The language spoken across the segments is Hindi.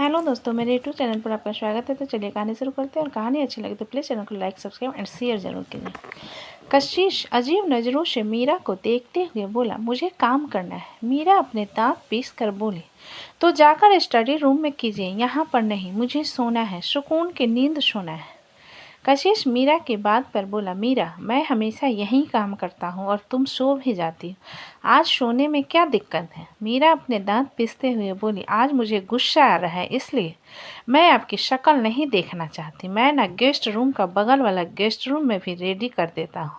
हेलो दोस्तों, मेरे यूट्यूब चैनल पर आपका स्वागत है। तो चलिए कहानी शुरू करते हैं। और कहानी अच्छी लगे तो प्लीज़ चैनल को लाइक, सब्सक्राइब एंड शेयर जरूर कीजिए। कशिश अजीब नज़रों से मीरा को देखते हुए बोला, मुझे काम करना है। मीरा अपने दांत पीस कर बोली, तो जाकर स्टडी रूम में कीजिए, यहाँ पर नहीं। मुझे सोना है, सुकून की नींद सोना है। कशिश मीरा की बात पर बोला, मीरा मैं हमेशा यहीं काम करता हूँ और तुम सो भी जाती हो। आज सोने में क्या दिक्कत है? मीरा अपने दांत पीसते हुए बोली, आज मुझे गुस्सा आ रहा है, इसलिए मैं आपकी शक्ल नहीं देखना चाहती। मैं ना गेस्ट रूम का बगल वाला गेस्ट रूम में भी रेडी कर देता हूँ,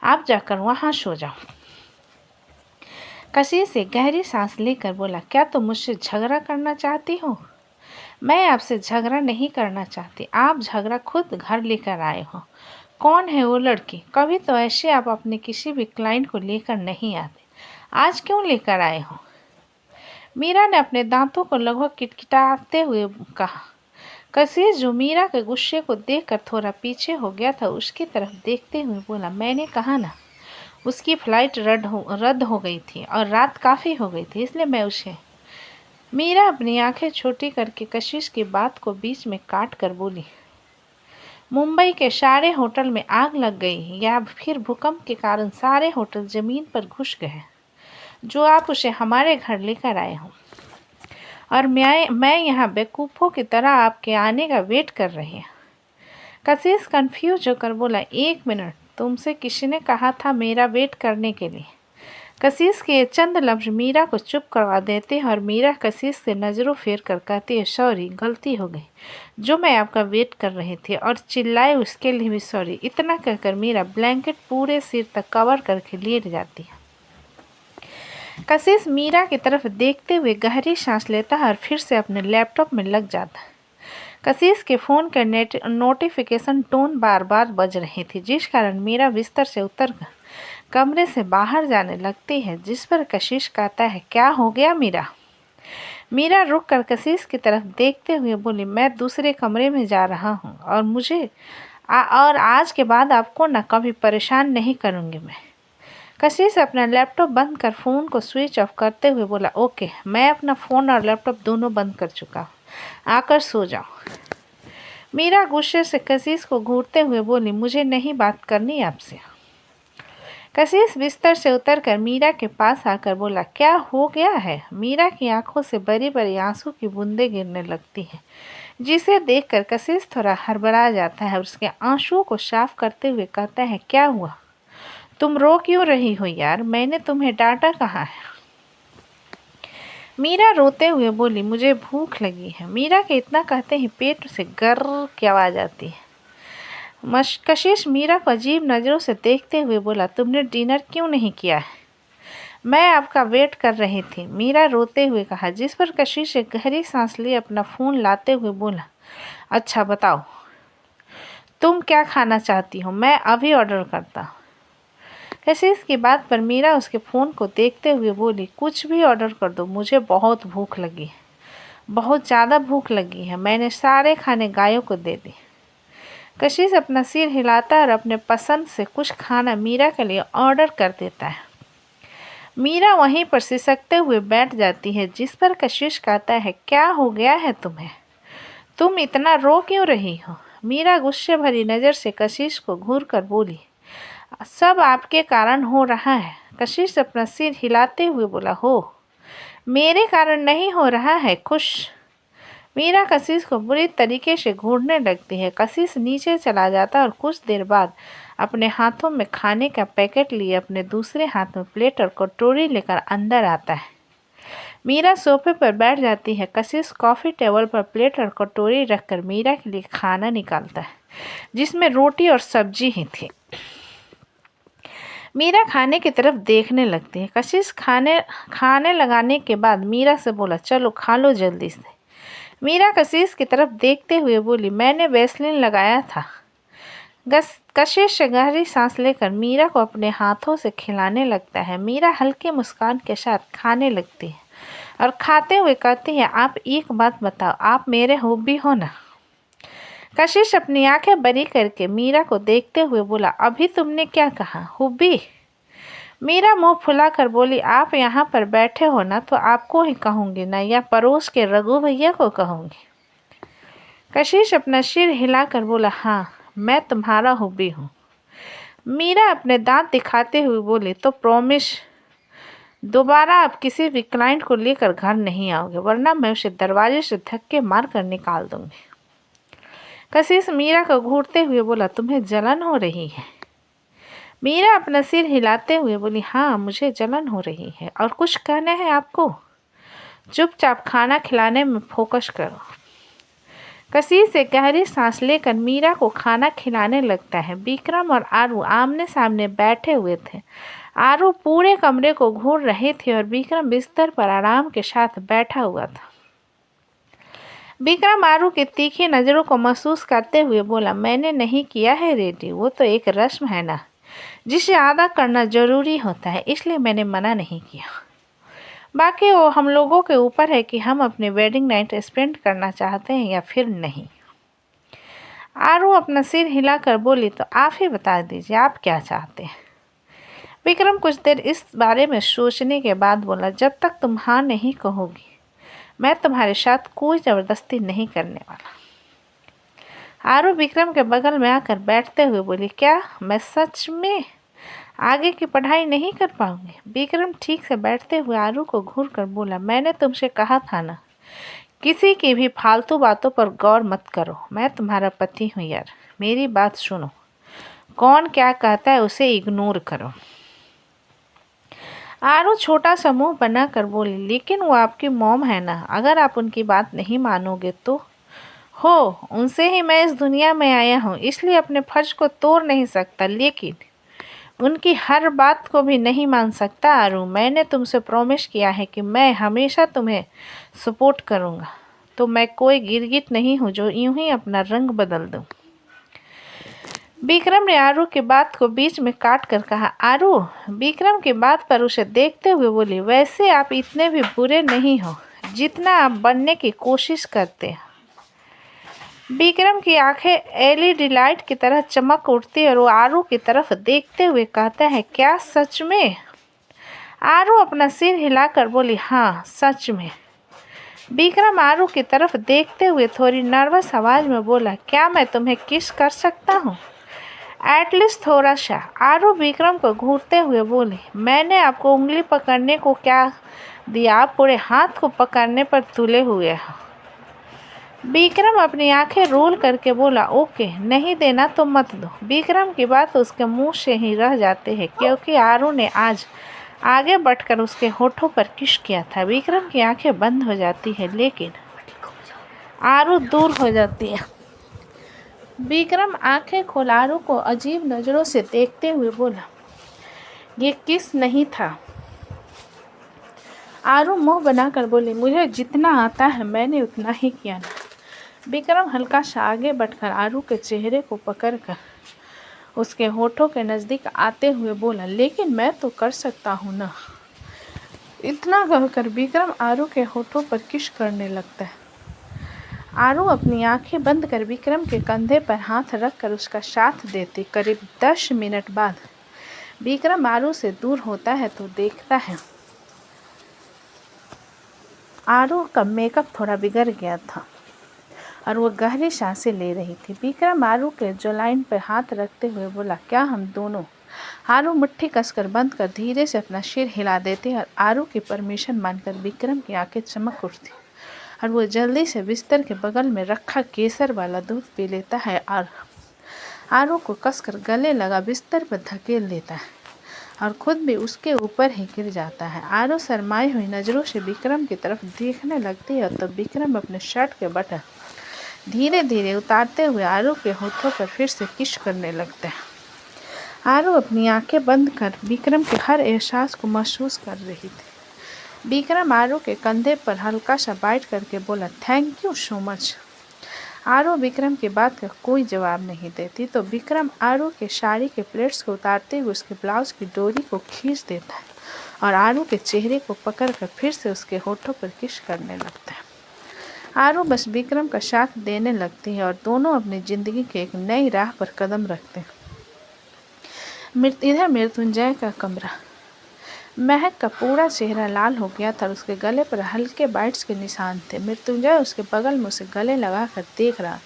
आप जाकर वहाँ सो जाओ। कशिश से गहरी सांस लेकर बोला, क्या तुम मुझसे झगड़ा करना चाहती हो? मैं आपसे झगड़ा नहीं करना चाहती, आप झगड़ा खुद घर लेकर आए हो। कौन है वो लड़की? कभी तो ऐसे आप अपने किसी भी क्लाइंट को लेकर नहीं आते, आज क्यों लेकर आए हो? मीरा ने अपने दांतों को लगभग किटकिटाते हुए कहा। कशिश जो मीरा के गुस्से को देखकर थोड़ा पीछे हो गया था, उसकी तरफ देखते हुए बोला, मैंने कहा ना, उसकी फ्लाइट रद्द हो गई थी और रात काफ़ी हो गई थी, इसलिए मैं उसे। मीरा अपनी आंखें छोटी करके कशिश की बात को बीच में काट कर बोली, मुंबई के सारे होटल में आग लग गई या फिर भूकंप के कारण सारे होटल जमीन पर घुस गए, जो आप उसे हमारे घर लेकर आए हो, और मैं यहाँ बेवकूफ़ों की तरह आपके आने का वेट कर रही हूँ। कशिश कंफ्यूज होकर बोला, एक मिनट, तुमसे किसी ने कहा था मेरा वेट करने के लिए? कशिश के चंद लफ्ज मीरा को चुप करवा देते हैं और मीरा कशिश से नज़रों फेर कर कहती है, सॉरी, गलती हो गई, जो मैं आपका वेट कर रही थी, और चिल्लाए उसके लिए भी सॉरी। इतना कहकर मीरा ब्लैंकेट पूरे सिर तक कवर करके लेट जाती है। कशिश मीरा की तरफ देखते हुए गहरी सांस लेता है और फिर से अपने लैपटॉप में लग जाता है। कशिश के फ़ोन का नोटिफिकेशन टोन बार बार बज रही थी, जिस कारण मीरा बिस्तर से उतरकर कमरे से बाहर जाने लगती है, जिस पर कशिश कहता है, क्या हो गया मीरा? मीरा रुक कर कशिश की तरफ देखते हुए बोली, मैं दूसरे कमरे में जा रहा हूँ और आज के बाद आपको न कभी परेशान नहीं करूँगी मैं। कशिश अपना लैपटॉप बंद कर फ़ोन को स्विच ऑफ करते हुए बोला, ओके, मैं अपना फ़ोन और लैपटॉप दोनों बंद कर चुका हूँ, आकर सो जाओ। मीरा गुस्से से कशिश को घूरते हुए बोली, मुझे नहीं बात करनी आपसे। कशिश बिस्तर से उतरकर मीरा के पास आकर बोला, क्या हो गया है? मीरा की आंखों से बड़ी बड़ी आंसू की बूंदें गिरने लगती हैं, जिसे देखकर कशिश थोड़ा हड़बड़ा जाता है और उसके आंसुओं को साफ करते हुए कहता है, क्या हुआ? तुम रो क्यों रही हो यार? मैंने तुम्हें डांटा कहाँ है? मीरा रोते हुए बोली, मुझे भूख लगी है। मीरा के इतना कहते ही पेट से गर्र की आवाज़ आती है। कशिश मीरा को अजीब नज़रों से देखते हुए बोला, तुमने डिनर क्यों नहीं किया है? मैं आपका वेट कर रही थी, मीरा रोते हुए कहा, जिस पर कशिश एक गहरी सांस लिए अपना फ़ोन लाते हुए बोला, अच्छा बताओ, तुम क्या खाना चाहती हो? मैं अभी ऑर्डर करता हूँ। कशिश की बात पर मीरा उसके फ़ोन को देखते हुए बोली, कुछ भी ऑर्डर कर दो, मुझे बहुत भूख लगी है, बहुत ज़्यादा भूख लगी है। मैंने सारे खाने गायों को दे दिए। कशिश अपना सिर हिलाता है और अपने पसंद से कुछ खाना मीरा के लिए ऑर्डर कर देता है। मीरा वहीं पर सिसकते हुए बैठ जाती है, जिस पर कशिश कहता है, क्या हो गया है तुम्हें? तुम इतना रो क्यों रही हो? मीरा गुस्से भरी नज़र से कशिश को घूर कर बोली, सब आपके कारण हो रहा है। कशिश अपना सिर हिलाते हुए बोला, हो, मेरे कारण नहीं हो रहा है, खुश। मीरा कशिश को बुरी तरीके से घूरने लगती है। कशिश नीचे चला जाता है और कुछ देर बाद अपने हाथों में खाने का पैकेट लिए अपने दूसरे हाथ में प्लेट और कटोरी लेकर अंदर आता है। मीरा सोफे पर बैठ जाती है। कशिश कॉफ़ी टेबल पर प्लेट और कटोरी रखकर मीरा के लिए खाना निकालता है, जिसमें रोटी और सब्जी ही थी। मीरा खाने की तरफ देखने लगती है। कशिश खाने लगाने के बाद मीरा से बोला, चलो खा लो जल्दी से। मीरा कशिश की तरफ देखते हुए बोली, मैंने वैसलीन लगाया था। कशिश गहरी सांस लेकर मीरा को अपने हाथों से खिलाने लगता है। मीरा हल्की मुस्कान के साथ खाने लगती है और खाते हुए कहती है, आप एक बात बताओ, आप मेरे हॉबी हो ना? कशिश अपनी आंखें बड़ी करके मीरा को देखते हुए बोला, अभी तुमने क्या कहा? हॉबी? मीरा मुंह फुलाकर बोली, आप यहाँ पर बैठे हो ना तो आपको ही कहूँगी ना या पड़ोस के रघु भैया को कहूँगी। कशिश अपना सिर हिलाकर बोला, हाँ मैं तुम्हारा हूबी हूँ। मीरा अपने दांत दिखाते हुए बोली, तो प्रॉमिस दोबारा आप किसी भी क्लाइंट को लेकर घर नहीं आओगे, वरना मैं उसे दरवाजे से धक्के मार कर निकाल दूंगी। कशिश मीरा को घूरते हुए बोला, तुम्हें जलन हो रही है? मीरा अपना सिर हिलाते हुए बोली, हाँ मुझे जलन हो रही है। और कुछ कहना है आपको? चुपचाप खाना खिलाने में फोकस करो। कशिश से गहरी सांस लेकर मीरा को खाना खिलाने लगता है। विक्रम और आरू आमने सामने बैठे हुए थे। आरू पूरे कमरे को घूर रहे थे और विक्रम बिस्तर पर आराम के साथ बैठा हुआ था। विक्रम आरू की तीखी नज़रों को महसूस करते हुए बोला, मैंने नहीं किया है रेडी, वो तो एक रस्म है ना जिसे अदा करना जरूरी होता है, इसलिए मैंने मना नहीं किया। बाकी वो हम लोगों के ऊपर है कि हम अपनी वेडिंग नाइट स्पेंड करना चाहते हैं या फिर नहीं। आरू अपना सिर हिलाकर बोली, तो आप ही बता दीजिए आप क्या चाहते हैं। विक्रम कुछ देर इस बारे में सोचने के बाद बोला, जब तक तुम हाँ नहीं कहोगी मैं तुम्हारे साथ कोई ज़बरदस्ती नहीं करने वाला। आरू विक्रम के बगल में आकर बैठते हुए बोली, क्या मैं सच में आगे की पढ़ाई नहीं कर पाऊंगी? विक्रम ठीक से बैठते हुए आरू को घूर कर बोला, मैंने तुमसे कहा था ना किसी की भी फालतू बातों पर गौर मत करो। मैं तुम्हारा पति हूँ यार, मेरी बात सुनो। कौन क्या कहता है उसे इग्नोर करो। आरू छोटा सा मुंह बनाकर बोली, लेकिन वो आपकी मॉम है ना, अगर आप उनकी बात नहीं मानोगे तो? हो उनसे ही मैं इस दुनिया में आया हूँ, इसलिए अपने फर्ज को तोड़ नहीं सकता, लेकिन उनकी हर बात को भी नहीं मान सकता। आरू मैंने तुमसे प्रॉमिस किया है कि मैं हमेशा तुम्हें सपोर्ट करूँगा, तो मैं कोई गिरगिट नहीं हूँ जो यूं ही अपना रंग बदल दूँ। विक्रम ने आरू की बात को बीच में काट कर कहा, आरू विक्रम की बात पर उसे देखते हुए बोली, वैसे आप इतने भी बुरे नहीं हो जितना आप बनने की कोशिश करते हैं। विक्रम की आंखें एलईडी लाइट की तरह चमक उठती और वो आरू की तरफ देखते हुए कहता है, क्या सच में? आरू अपना सिर हिलाकर बोली, हाँ सच में। विक्रम आरू की तरफ देखते हुए थोड़ी नर्वस आवाज में बोला, क्या मैं तुम्हें किस कर सकता हूँ? एटलीस्ट थोड़ा सा। आरू विक्रम को घूरते हुए बोली, मैंने आपको उंगली पकड़ने को क्या दिया, आप पूरे हाथ को पकड़ने पर तुले हुए हो। विक्रम अपनी आंखें रोल करके बोला, ओके नहीं देना तो मत दो। विक्रम की बात उसके मुंह से ही रह जाते हैं क्योंकि आरू ने आज आगे बढ़कर उसके होठों पर किस किया था। विक्रम की आंखें बंद हो जाती है लेकिन आरू दूर हो जाती है। विक्रम आंखें खोल आरू को अजीब नज़रों से देखते हुए बोला, ये किस नहीं था। आरू मुंह बनाकर बोली, मुझे जितना आता है मैंने उतना ही किया ना। विक्रम हल्का सा आगे बढ़कर आरू के चेहरे को पकड़कर उसके होठों के नज़दीक आते हुए बोला, लेकिन मैं तो कर सकता हूँ ना। इतना कहकर विक्रम आरू के होठों पर किस करने लगता है। आरू अपनी आंखें बंद कर विक्रम के कंधे पर हाथ रखकर उसका साथ देती। करीब 10 मिनट बाद विक्रम आरू से दूर होता है तो देखता है आरू का मेकअप थोड़ा बिगड़ गया था और वो गहरी सांसें ले रही थी। विक्रम आरू के जोलाइन पर हाथ रखते हुए बोला, क्या हम दोनों? आरू मुट्ठी कसकर बंद कर धीरे से अपना सिर हिला देती और आरू की परमिशन मानकर विक्रम की आंखें चमक उठती और वो जल्दी से बिस्तर के बगल में रखा केसर वाला दूध पी लेता है और आरू को कसकर गले लगा बिस्तर पर धकेल देता है और खुद भी उसके ऊपर ही गिर जाता है। आरू शर्माई हुई नज़रों से विक्रम की तरफ देखने लगती है, तब विक्रम अपने शर्ट के बटन धीरे धीरे उतारते हुए आरू के होठों पर फिर से किस करने लगता है। आरू अपनी आंखें बंद कर विक्रम के हर एहसास को महसूस कर रही थी। विक्रम आरू के कंधे पर हल्का सा बाइट करके बोला, थैंक यू सो मच। आरू विक्रम की बात का कोई जवाब नहीं देती तो विक्रम आरू के साड़ी के प्लेट्स को उतारते हुए उसके ब्लाउज की डोरी को खींच देता है और आरू के चेहरे को पकड़कर फिर से उसके होठों पर किस करने लगता है। आरू बस विक्रम का साथ देने लगती है और दोनों अपनी ज़िंदगी के एक नई राह पर कदम रखते हैं। इधर मृत्युंजय का कमरा। महक का पूरा चेहरा लाल हो गया था और उसके गले पर हल्के बाइट्स के निशान थे। मृत्युंजय उसके बगल में उसे गले लगा कर देख रहा,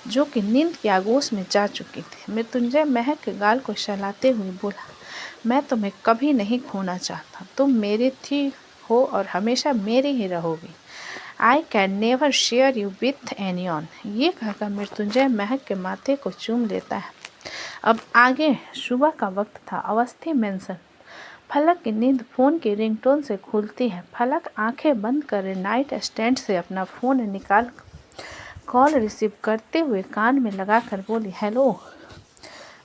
जो कि नींद की आगोश में जा चुकी थी। मृत्युंजय महक के गाल को सहलाते हुए बोला, मैं तुम्हें कभी नहीं खोना चाहता। तुम मेरी थी हो और हमेशा मेरी ही रहोगी। I can never share you with anyone. ये कहकर मृत्युंजय महक के माथे को चूम लेता है। अब आगे सुबह का वक्त था। अवस्थी मेंशन। फलक की नींद फ़ोन की रिंगटोन से खुलती है। फलक आंखें बंद कर नाइट स्टैंड से अपना फ़ोन निकाल कॉल रिसीव करते हुए कान में लगा कर बोली, हेलो।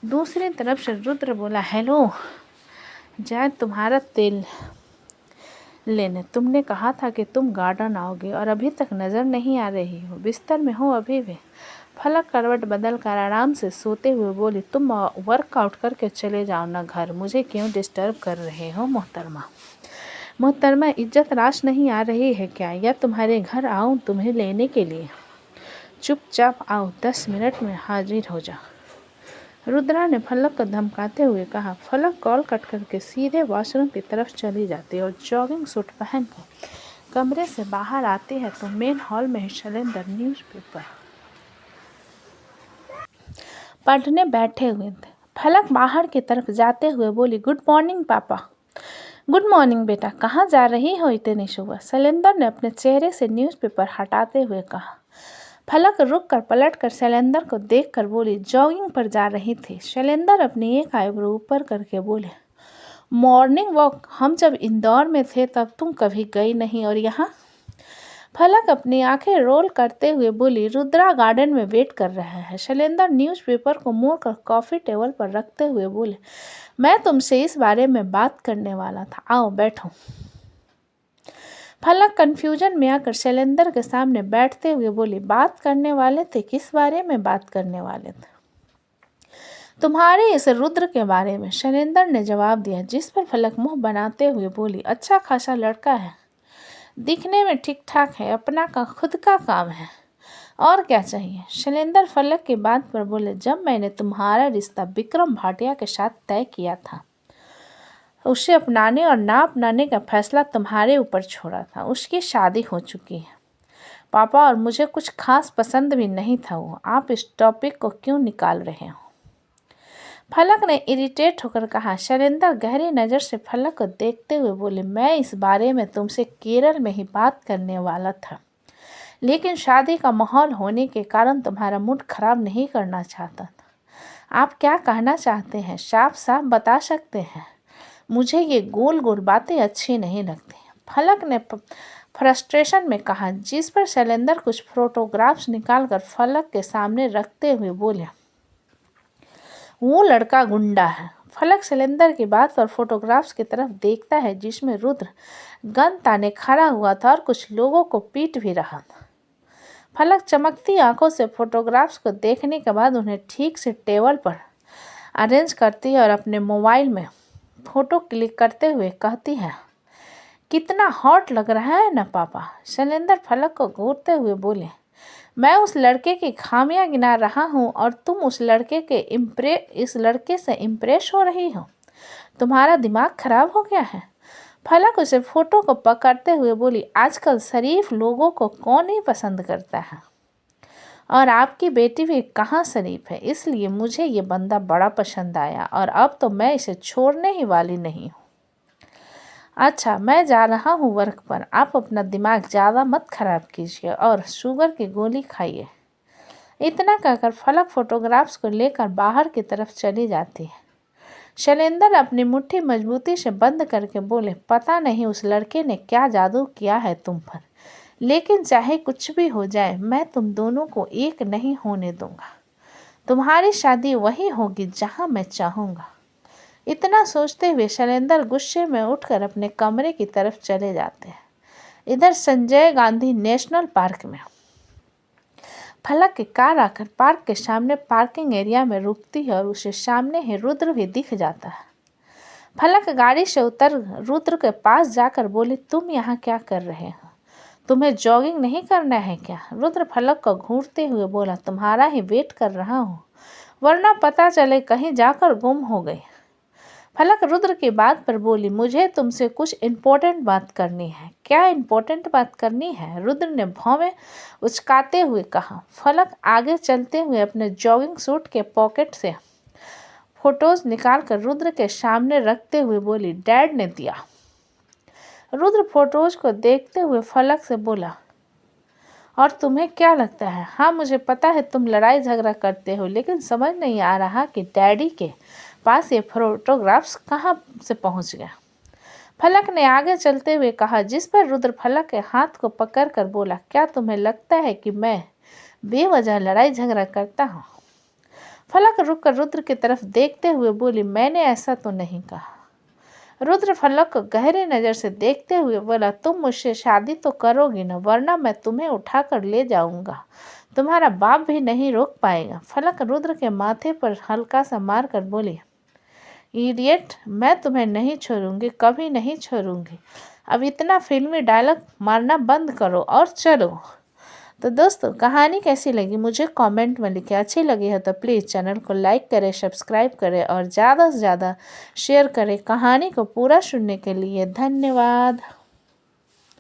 दूसरी तरफ से रुद्र बोला, हेलो जय, तुम्हारा तेल लेने तुमने कहा था कि तुम गार्डन आओगे और अभी तक नज़र नहीं आ रही हो। बिस्तर में हो अभी भी? फलक करवट बदल कर आराम से सोते हुए बोली, तुम वर्कआउट करके चले जाओ ना घर, मुझे क्यों डिस्टर्ब कर रहे हो मोहतरमा। मोहतरमा, इज्जत राश नहीं आ रही है क्या, या तुम्हारे घर आऊँ तुम्हें लेने के लिए? चुपचाप आओ, 10 मिनट में हाजिर हो जा। रुद्रा ने फलक को धमकाते हुए कहा। फलक कॉल कट करके सीधे वॉशरूम की तरफ चली जाती है और जॉगिंग सूट पहन कर कमरे से बाहर आती है तो मेन हॉल में शैलेंद्र न्यूज़पेपर पढ़ने बैठे हुए थे। फलक बाहर की तरफ जाते हुए बोली, गुड मॉर्निंग पापा। गुड मॉर्निंग बेटा, कहाँ जा रही हो इतनी सुबह? शैलेंद्र ने अपने चेहरे से न्यूज़पेपर हटाते हुए कहा। फलक रुक कर पलट कर शैलेंद्र को देख कर बोली, जॉगिंग पर जा रही थी। शैलेंद्र अपनी एक आईब्रो ऊपर करके बोले, मॉर्निंग वॉक हम जब इंदौर में थे तब तुम कभी गई नहीं, और यहाँ? फलक अपनी आंखें रोल करते हुए बोली, रुद्रा गार्डन में वेट कर रहा है। शैलेंद्र न्यूज़पेपर को मोड़कर कॉफ़ी टेबल पर रखते हुए बोले, मैं तुमसे इस बारे में बात करने वाला था, आओ बैठो। फलक कन्फ्यूजन में आकर शैलेंद्र के सामने बैठते हुए बोली, बात करने वाले थे? किस बारे में बात करने वाले थे? तुम्हारे इस रुद्र के बारे में, शैलेंद्र ने जवाब दिया, जिस पर फलक मुंह बनाते हुए बोली, अच्छा खासा लड़का है, दिखने में ठीक ठाक है, अपना का खुद का काम है, और क्या चाहिए? शैलेंद्र फलक की बात पर बोले, जब मैंने तुम्हारा रिश्ता विक्रम भाटिया के साथ तय किया था, उसे अपनाने और ना अपनाने का फैसला तुम्हारे ऊपर छोड़ा था। उसकी शादी हो चुकी है पापा, और मुझे कुछ खास पसंद भी नहीं था वो। आप इस टॉपिक को क्यों निकाल रहे हो? फलक ने इरिटेट होकर कहा। शैलेंद्र गहरी नज़र से फलक को देखते हुए बोले, मैं इस बारे में तुमसे केरल में ही बात करने वाला था, लेकिन शादी का माहौल होने के कारण तुम्हारा मूड खराब नहीं करना चाहता था। आप क्या कहना चाहते हैं, साफ साफ बता सकते हैं? मुझे ये गोल गोल बातें अच्छी नहीं लगती, फलक ने फ्रस्ट्रेशन में कहा, जिस पर शैलेंद्र कुछ फोटोग्राफ्स निकालकर फलक के सामने रखते हुए बोले, वो लड़का गुंडा है। फलक शैलेंद्र की बात पर फोटोग्राफ्स की तरफ देखता है, जिसमें रुद्र गन ताने खड़ा हुआ था और कुछ लोगों को पीट भी रहा था। फलक चमकती आंखों से फोटोग्राफ्स को देखने के बाद उन्हें ठीक से टेबल पर अरेंज करती है और अपने मोबाइल में फ़ोटो क्लिक करते हुए कहती है, कितना हॉट लग रहा है ना पापा। शैलेंद्र फलक को घूरते हुए बोले, मैं उस लड़के की खामियां गिना रहा हूँ और तुम इस लड़के से इम्प्रेस हो रही हो। तुम्हारा दिमाग खराब हो गया है। फलक उसे फोटो को पकड़ते हुए बोली, आजकल शरीफ लोगों को कौन ही पसंद करता है, और आपकी बेटी भी कहाँ शरीफ है, इसलिए मुझे ये बंदा बड़ा पसंद आया और अब तो मैं इसे छोड़ने ही वाली नहीं हूँ। अच्छा, मैं जा रहा हूँ वर्क पर, आप अपना दिमाग ज़्यादा मत खराब कीजिए और शुगर की गोली खाइए। इतना कहकर फलक फोटोग्राफ्स को लेकर बाहर की तरफ चली जाती है। शैलेंद्र अपनी मुट्ठी मजबूती से बंद करके बोले, पता नहीं उस लड़के ने क्या जादू किया है तुम पर, लेकिन चाहे कुछ भी हो जाए मैं तुम दोनों को एक नहीं होने दूंगा। तुम्हारी शादी वही होगी जहां मैं चाहूँगा। इतना सोचते हुए शैलेंद्र गुस्से में उठकर अपने कमरे की तरफ चले जाते हैं। इधर संजय गांधी नेशनल पार्क में फलक की कार आकर पार्क के सामने पार्किंग एरिया में रुकती है और उसे सामने ही रुद्र भी दिख जाता है। फलक गाड़ी से उतर रुद्र के पास जाकर बोली, तुम यहाँ क्या कर रहे हो? तुम्हें जॉगिंग नहीं करना है क्या? रुद्र फलक को घूरते हुए बोला, तुम्हारा ही वेट कर रहा हूँ, वरना पता चले कहीं जाकर गुम हो गई। फलक रुद्र की बात पर बोली, मुझे तुमसे कुछ इम्पोर्टेंट बात करनी है। क्या इम्पोर्टेंट बात करनी है? रुद्र ने भौवें उचकाते हुए कहा। फलक आगे चलते हुए अपने जॉगिंग सूट के पॉकेट से फोटोज निकालकर रुद्र के सामने रखते हुए बोली, डैड ने दिया। रुद्र फोटोज को देखते हुए फलक से बोला, और तुम्हें क्या लगता है? हाँ, मुझे पता है तुम लड़ाई झगड़ा करते हो, लेकिन समझ नहीं आ रहा कि डैडी के पास ये फोटोग्राफ्स कहाँ से पहुँच गया। फलक ने आगे चलते हुए कहा, जिस पर रुद्र फलक के हाथ को पकड़कर बोला, क्या तुम्हें लगता है कि मैं बेवजह लड़ाई झगड़ा करता हूँ? फलक रुककर रुद्र की तरफ देखते हुए बोली, मैंने ऐसा तो नहीं कहा। रुद्र फलक को गहरी नज़र से देखते हुए बोला, तुम मुझसे शादी तो करोगी ना, वरना मैं तुम्हें उठाकर ले जाऊंगा। तुम्हारा बाप भी नहीं रोक पाएगा। फलक रुद्र के माथे पर हल्का सा मार कर बोली, इडियट, मैं तुम्हें नहीं छोड़ूंगी, कभी नहीं छोड़ूंगी। अब इतना फिल्मी डायलॉग मारना बंद करो और चलो। तो दोस्तों, कहानी कैसी लगी मुझे कमेंट में लिखें। अच्छी लगी है तो प्लीज़ चैनल को लाइक करें, सब्सक्राइब करें और ज़्यादा से ज़्यादा शेयर करें। कहानी को पूरा सुनने के लिए धन्यवाद।